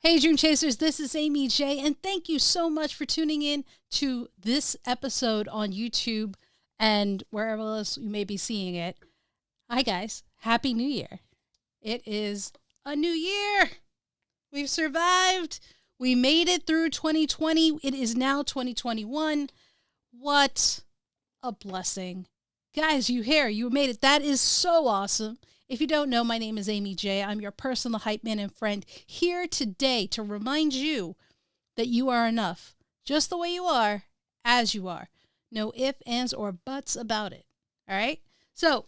Hey, Dream Chasers, this is Amy J, and thank you so much for tuning in to this episode on YouTube and wherever else you may be seeing it. Hi, guys. Happy New Year. It is a new year. We've survived. We made it through 2020. It is now 2021. What a blessing. Guys, you made it. That is so awesome. If you don't know, my name is Amy J. I'm your personal hype man and friend here today to remind you that you are enough, just the way you are, as you are. No ifs, ands, or buts about it. All right? So,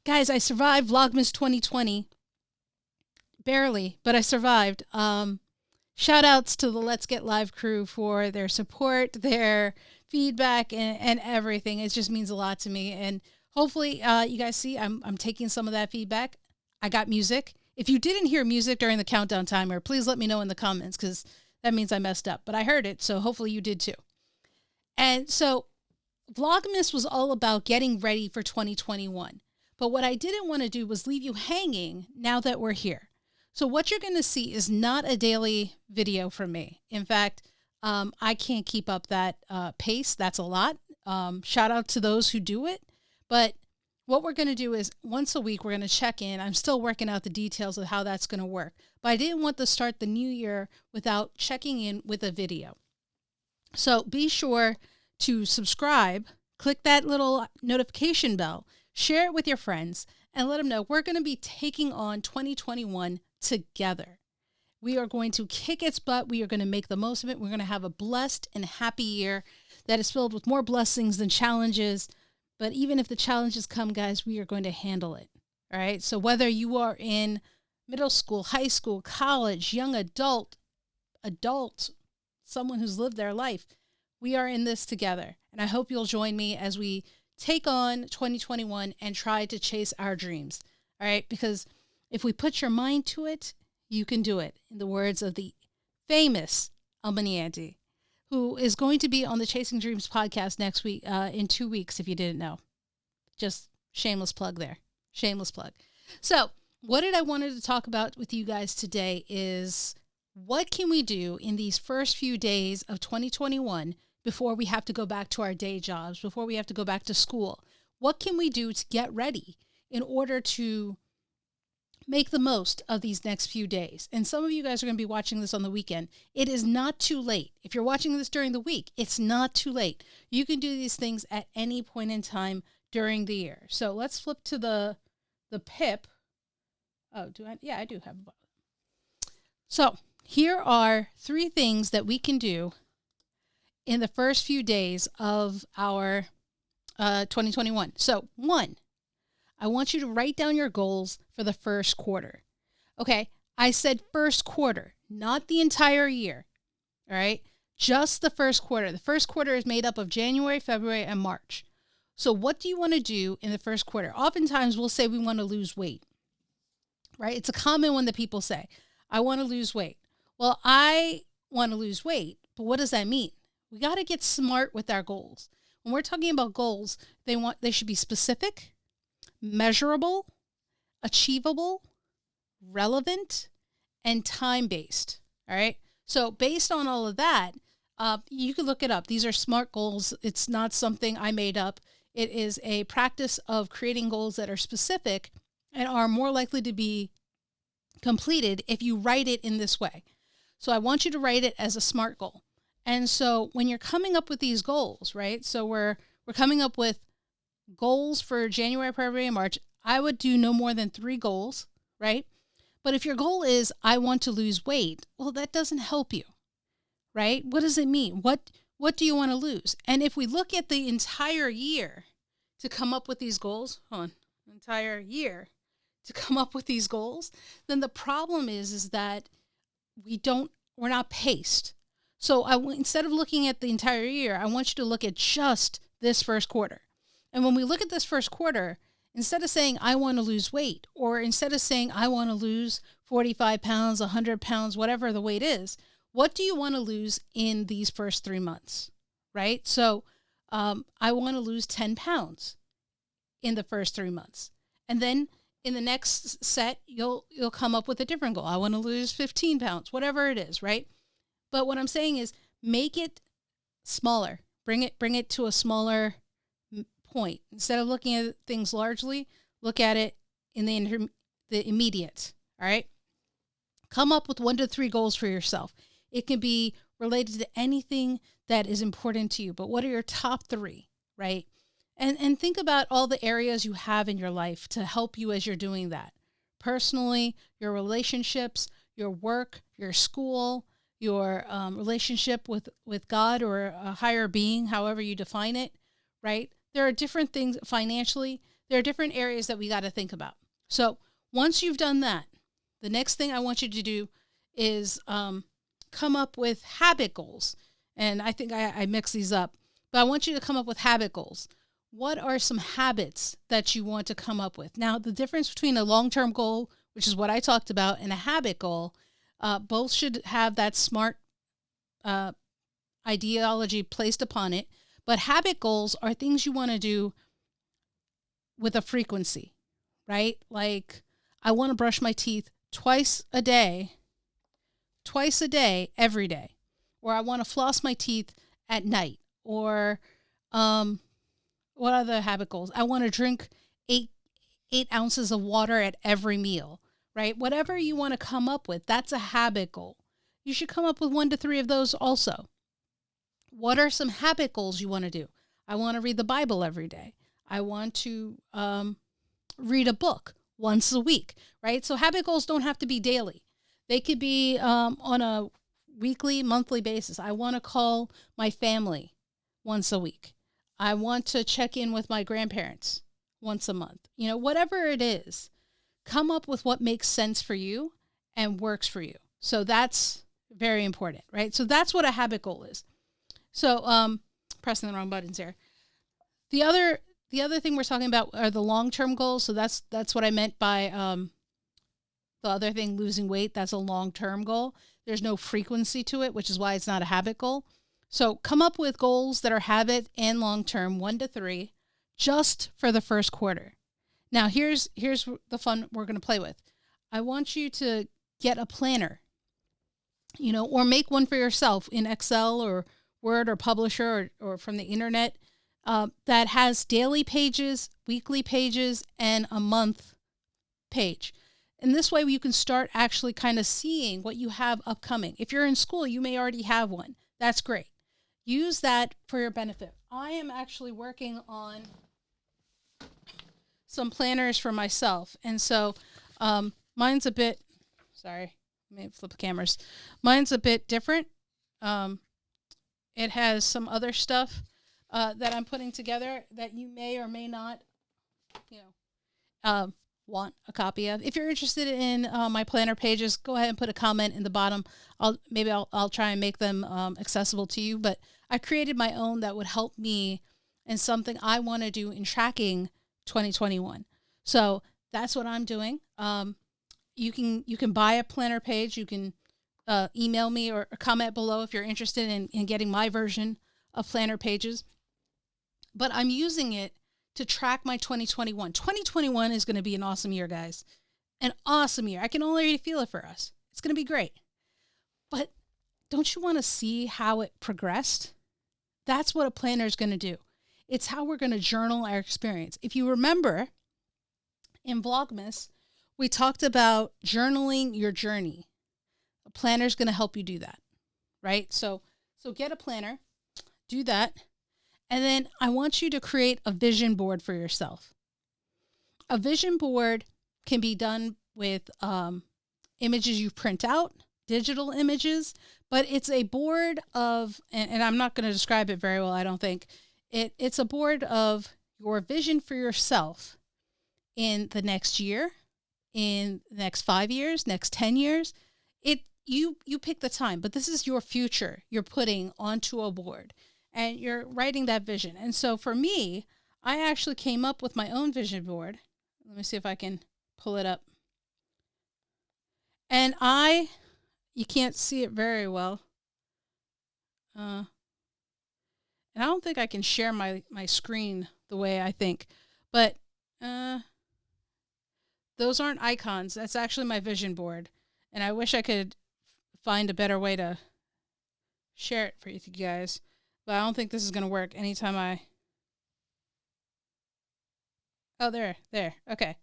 guys, I survived Vlogmas 2020. Barely, but I survived. Shout outs to the Let's Get Live crew for their support, their feedback, and everything. It just means a lot to me. And hopefully, you guys see, I'm taking some of that feedback. I got music. If you didn't hear music during the countdown timer, please let me know in the comments because that means I messed up. But I heard it, so hopefully you did too. And so Vlogmas was all about getting ready for 2021. But what I didn't want to do was leave you hanging now that we're here. So what you're going to see is not a daily video from me. In fact, I can't keep up that pace. That's a lot. Shout out to those who do it. But what we're going to do is once a week, we're going to check in. I'm still working out the details of how that's going to work. But I didn't want to start the new year without checking in with a video. So be sure to subscribe, click that little notification bell, share it with your friends, and let them know we're going to be taking on 2021 together. We are going to kick its butt. We are going to make the most of it. We're going to have a blessed and happy year that is filled with more blessings than challenges. But even if the challenges come, guys, we are going to handle it. All right. So whether you are in middle school, high school, college, young adult, someone who's lived their life, we are in this together. And I hope you'll join me as we take on 2021 and try to chase our dreams. All right. Because if we put your mind to it, you can do it. In the words of the famous Almanianti, who is going to be on the Chasing Dreams podcast next week, in 2 weeks, if you didn't know. Just shameless plug there. Shameless plug. So what I wanted to talk about with you guys today is what can we do in these first few days of 2021 before we have to go back to our day jobs, before we have to go back to school? What can we do to get ready in order to make the most of these next few days? And some of you guys are going to be watching this on the weekend. It is not too late. If you're watching this during the week, it's not too late. You can do these things at any point in time during the year. So let's flip to the PIP. Oh, I do have a. So here are 3 things that we can do in the first few days of our 2021. So 1, I want you to write down your goals for the first quarter. Okay, I said first quarter, not the entire year. All right, just the first quarter. The first quarter is made up of January, February, and March. So what do you want to do in the first quarter? Oftentimes we'll say we want to lose weight, right? It's a common one that people say, I want to lose weight. Well, I want to lose weight, but what does that mean? We got to get smart with our goals. When we're talking about goals, they should be specific, measurable, achievable, relevant, and time-based. All right. So based on all of that, you can look it up. These are SMART goals. It's not something I made up. It is a practice of creating goals that are specific and are more likely to be completed if you write it in this way. So I want you to write it as a SMART goal. And so when you're coming up with these goals, right? So we're coming up with goals for January, February, and March. I would do no more than 3 goals, right? But if your goal is, I want to lose weight, well, that doesn't help you, right? What does it mean? What do you want to lose? And if we look at the entire year to come up with these goals, entire year to come up with these goals, then the problem is that we're not paced. So instead of looking at the entire year, I want you to look at just this first quarter. And when we look at this first quarter, instead of saying, I want to lose weight, or instead of saying, I want to lose 45 pounds, 100 pounds, whatever the weight is, what do you want to lose in these first 3 months, right? So I want to lose 10 pounds in the first 3 months. And then in the next set, you'll come up with a different goal. I want to lose 15 pounds, whatever it is, right? But what I'm saying is make it smaller. Bring it to a smaller point. Instead of looking at things largely, look at it in the immediate, all right? Come up with 1 to 3 goals for yourself. It can be related to anything that is important to you, but what are your top 3, right? And think about all the areas you have in your life to help you as you're doing that. Personally, your relationships, your work, your school, your relationship with God or a higher being, however you define it, right? There are different things financially. There are different areas that we got to think about. So once you've done that, the next thing I want you to do is come up with habit goals. And I think I mix these up, but I want you to come up with habit goals. What are some habits that you want to come up with? Now, the difference between a long-term goal, which is what I talked about, and a habit goal, both should have that SMART ideology placed upon it. But habit goals are things you want to do with a frequency, right? Like, I want to brush my teeth twice a day, every day. Or I want to floss my teeth at night. Or what other habit goals? I want to drink 8 ounces of water at every meal, right? Whatever you want to come up with, that's a habit goal. You should come up with 1 to 3 of those also. What are some habit goals you want to do? I want to read the Bible every day. I want to read a book once a week, right? So habit goals don't have to be daily. They could be on a weekly, monthly basis. I want to call my family once a week. I want to check in with my grandparents once a month. You know, whatever it is, come up with what makes sense for you and works for you. So that's very important, right? So that's what a habit goal is. So pressing the wrong buttons here. The other thing we're talking about are the long-term goals. So that's what I meant by the other thing, losing weight. That's a long-term goal. There's no frequency to it, which is why it's not a habit goal. So come up with goals that are habit and long-term, 1 to 3, just for the first quarter. Now, here's the fun we're going to play with. I want you to get a planner, you know, or make one for yourself in Excel or Word or Publisher or from the internet that has daily pages, weekly pages, and a month page. And this way you can start actually kind of seeing what you have upcoming. If you're in school, you may already have one. That's great. Use that for your benefit. I am actually working on some planners for myself. And so mine's a bit, sorry, let me flip the cameras. Mine's a bit different. It has some other stuff that I'm putting together that you may or may not, you know, want a copy of. If you're interested in my planner pages, go ahead and put a comment in the bottom. I'll try and make them accessible to you. But I created my own that would help me in something I want to do in tracking 2021. So that's what I'm doing. You can buy a planner page. You can email me or comment below if you're interested in getting my version of planner pages. But I'm using it to track my 2021. 2021 is going to be an awesome year, guys. An awesome year. I can already feel it for us. It's going to be great. But don't you want to see how it progressed? That's what a planner is going to do. It's how we're going to journal our experience. If you remember, in Vlogmas, we talked about journaling your journey. A planner is going to help you do that, right? So get a planner, do that, and then I want you to create a vision board for yourself. A vision board can be done with images you print out, digital images, but it's a board of, and I'm not going to describe it very well, I don't think. It's a board of your vision for yourself in the next year, in the next 5 years, next 10 years. You pick the time, but this is your future you're putting onto a board and you're writing that vision. And so for me, I actually came up with my own vision board. Let me see if I can pull it up. And you can't see it very well. And I don't think I can share my screen the way I think. But those aren't icons. That's actually my vision board. And I wish I could find a better way to share it for you guys. But I don't think this is going to work anytime I... Oh, there. Okay.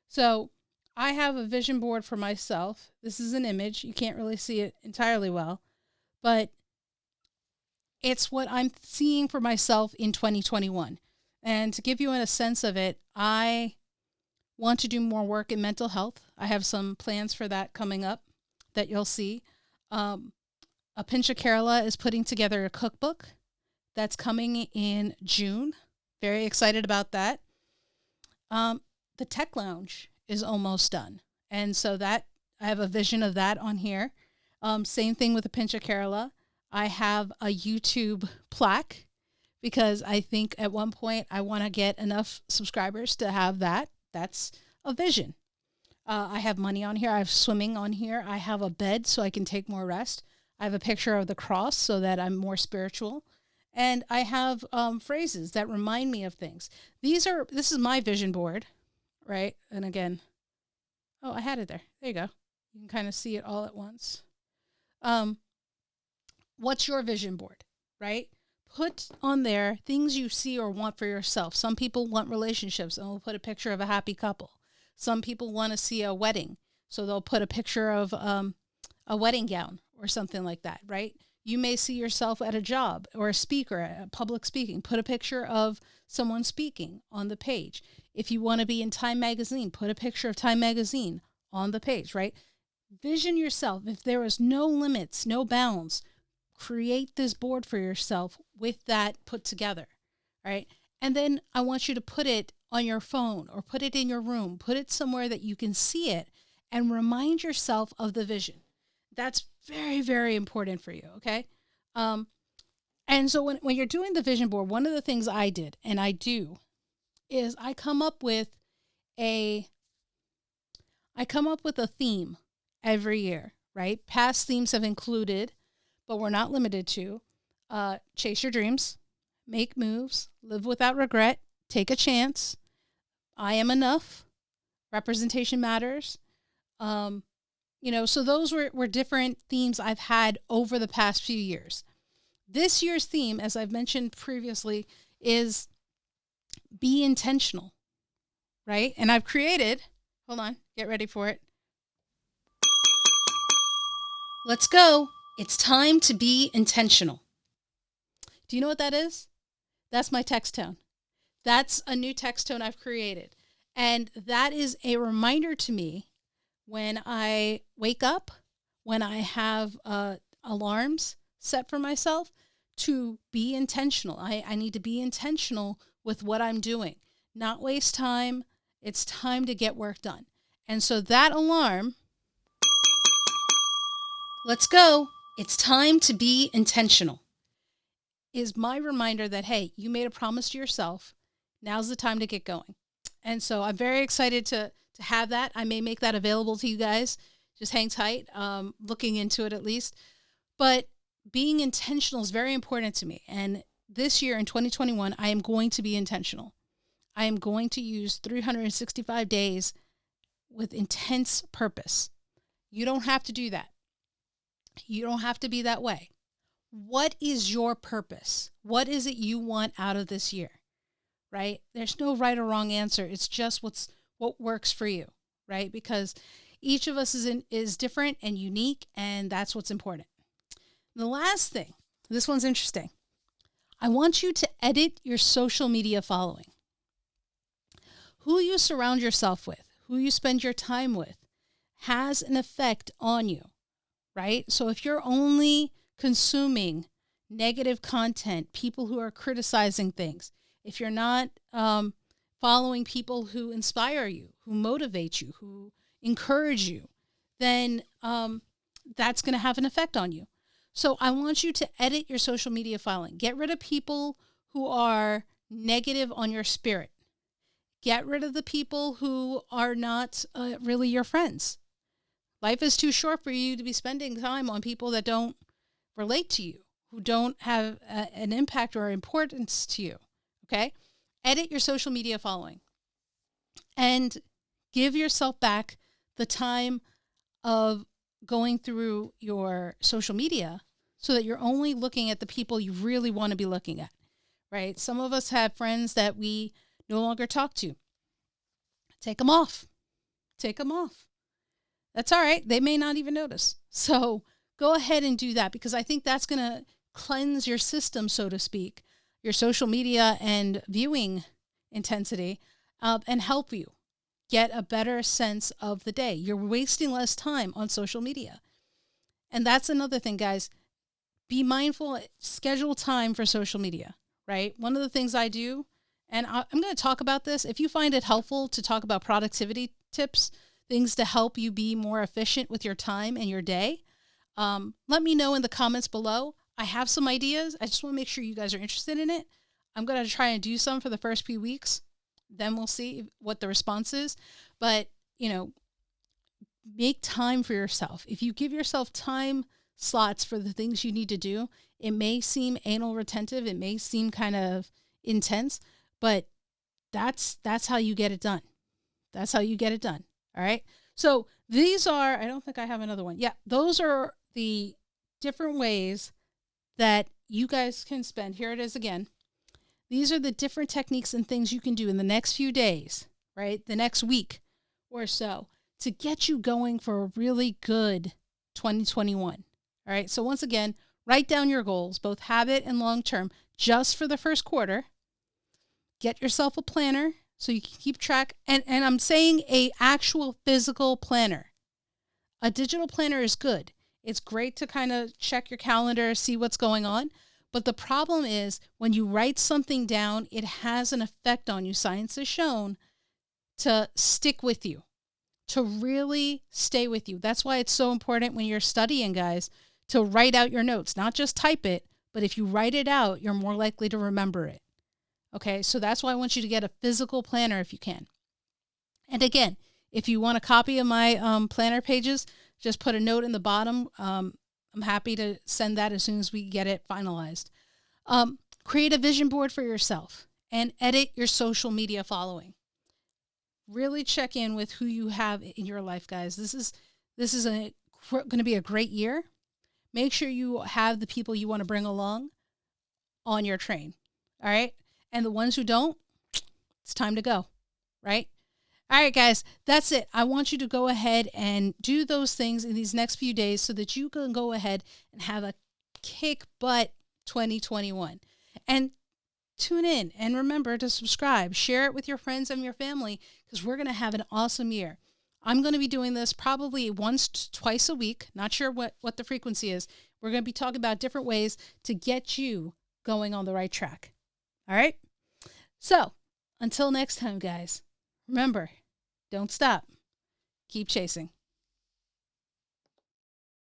So I have a vision board for myself. This is an image. You can't really see it entirely well, but it's what I'm seeing for myself in 2021. And to give you a sense of it, I want to do more work in mental health. I have some plans for that coming up that you'll see. A Pinch of Kerala is putting together a cookbook that's coming in June. Very excited about that. The Tech Lounge is almost done. And so that I have a vision of that on here. Same thing with A Pinch of Kerala. I have a YouTube plaque because I think at one point I want to get enough subscribers to have that. That's a vision. I have money on here. I have swimming on here. I have a bed so I can take more rest. I have a picture of the cross so that I'm more spiritual. And I have phrases that remind me of things. This is my vision board, right? And again, I had it there. There you go. You can kind of see it all at once. What's your vision board, right? Put on there things you see or want for yourself. Some people want relationships, and we'll put a picture of a happy couple. Some people want to see a wedding, so they'll put a picture of a wedding gown or something like that, right? You may see yourself at a job or a speaker, at public speaking. Put a picture of someone speaking on the page. If you want to be in Time Magazine, put a picture of Time Magazine on the page, right? Vision yourself. If there is no limits, no bounds, create this board for yourself with that put together, right? And then I want you to put it on your phone or put it in your room. Put it somewhere that you can see it and remind yourself of the vision. That's very, very important for you, okay? And so when you're doing the vision board, one of the things I did, and I do, is I come up with a theme every year, right? Past themes have included, but we're not limited to, chase your dreams, make moves, live without regret, take a chance, I am enough, representation matters. So those were different themes I've had over the past few years. This year's theme, as I've mentioned previously, is be intentional, right? And I've created, hold on, get ready for it. Let's go. It's time to be intentional. Do you know what that is? That's my text tone. That's a new text tone I've created. And that is a reminder to me when I wake up, when I have alarms set for myself, to be intentional. I need to be intentional with what I'm doing, not waste time. It's time to get work done. And so that alarm, let's go, it's time to be intentional, is my reminder that, hey, you made a promise to yourself. Now's the time to get going. And so I'm very excited to have that. I may make that available to you guys. Just hang tight, looking into it at least. But being intentional is very important to me. And this year in 2021, I am going to be intentional. I am going to use 365 days with intense purpose. You don't have to do that. You don't have to be that way. What is your purpose? What is it you want out of this year? Right? There's no right or wrong answer. It's just what works for you, right? Because each of us is different and unique, and that's what's important. The last thing, this one's interesting. I want you to edit your social media following. Who you surround yourself with, who you spend your time with, has an effect on you, right? So if you're only consuming negative content, people who are criticizing things, if you're not following people who inspire you, who motivate you, who encourage you, then that's going to have an effect on you. So I want you to edit your social media following. Get rid of people who are negative on your spirit. Get rid of the people who are not really your friends. Life is too short for you to be spending time on people that don't relate to you, who don't have an impact or importance to you, okay? Edit your social media following. And Give yourself back the time of going through your social media so that you're only looking at the people you really want to be looking at, right? Some of us have friends that we no longer talk to. Take them off. Take them off. That's all right. They may not even notice. So go ahead and do that, because I think that's going to cleanse your system, so to speak, your social media and viewing intensity, and help you get a better sense of the day. You're wasting less time on social media. And that's another thing, guys. Be mindful, schedule time for social media, right? One of the things I do, and I'm going to talk about this. If you find it helpful to talk about productivity tips, things to help you be more efficient with your time and your day, let me know in the comments below. I have some ideas. I just want to make sure you guys are interested in it. I'm going to try and do some for the first few weeks. Then we'll see what the response is. But, make time for yourself. If you give yourself time slots for the things you need to do, it may seem anal retentive. It may seem kind of intense, but that's how you get it done. That's how you get it done. All right. So these are, I don't think I have another one. Yeah. Those are the different ways that you guys can spend. Here it is again. These are the different techniques and things you can do in the next few days, right? The next week or so to get you going for a really good 2021. All right. So once again, write down your goals, both habit and long-term, just for the first quarter. Get yourself a planner so you can keep track. And I'm saying a actual physical planner. A digital planner is good. It's great to kind of check your calendar, see what's going on. But the problem is when you write something down, it has an effect on you. Science has shown to stick with you, to really stay with you. That's why it's so important when you're studying, guys, to write out your notes, not just type it, but if you write it out, you're more likely to remember it. Okay, so that's why I want you to get a physical planner if you can. And again, if you want a copy of my planner pages, just put a note in the bottom. I'm happy to send that as soon as we get it finalized. Create a vision board for yourself and edit your social media following. Really check in with who you have in your life, guys. This is going to be a great year. Make sure you have the people you want to bring along on your train. All right. And the ones who don't, it's time to go. Right. All right, guys, that's it. I want you to go ahead and do those things in these next few days so that you can go ahead and have a kick butt 2021. And tune in and remember to subscribe, share it with your friends and your family, because we're going to have an awesome year. I'm going to be doing this probably once, twice a week. Not sure what the frequency is. We're going to be talking about different ways to get you going on the right track. All right. So until next time, guys, remember, don't stop. Keep chasing.